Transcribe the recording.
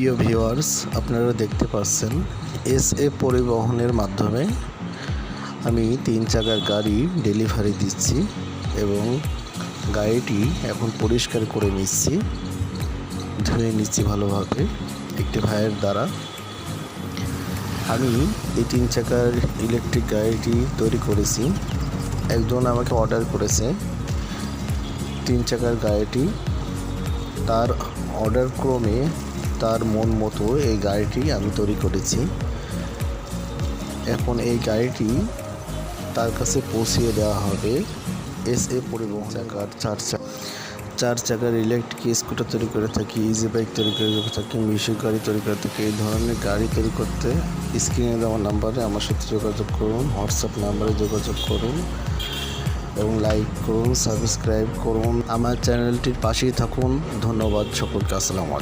প্রিয় ভিউয়ার্স, আপনারা দেখতে পাচ্ছেন এসএ পরিবহনের মাধ্যমে আমি 3 চাকার গাড়ি ডেলিভারি দিচ্ছি এবং গাড়িটি এখন পরিষ্কার করে নিচ্ছি, ধুয়ে নিচ্ছি ভালোভাবে একটি ভাইয়ের দ্বারা। আমি এই 3 চাকার ইলেকট্রিক গাড়িটি তৈরি করেছি। একজন আমাকে অর্ডার করেছে 3 চাকার গাড়িটি, তার অর্ডার ক্রমে তার মন মতো এই গাড়িটি আমি তৈরি করেছি। এখন এই গাড়িটি তার কাছে পৌঁছিয়ে দেওয়া হবে। এসএ পরিবহন চাকার 4 চাকার ইলেকট্রিক স্কুটার তৈরি করে থাকি, ইজি বাইক তৈরি করে থাকি, মিশুক গাড়ি তৈরি করে থাকি। এই ধরনের গাড়ি তৈরি করতে স্ক্রিনে দেওয়া নাম্বারে আমার সাথে যোগাযোগ করুন, হোয়াটসঅ্যাপ নাম্বারে যোগাযোগ করুন এবং লাইক করুন, সাবস্ক্রাইব করুন, আমার চ্যানেলটির পাশেই থাকুন। ধন্যবাদ সকলকে। আসসালামু আলাইকুম।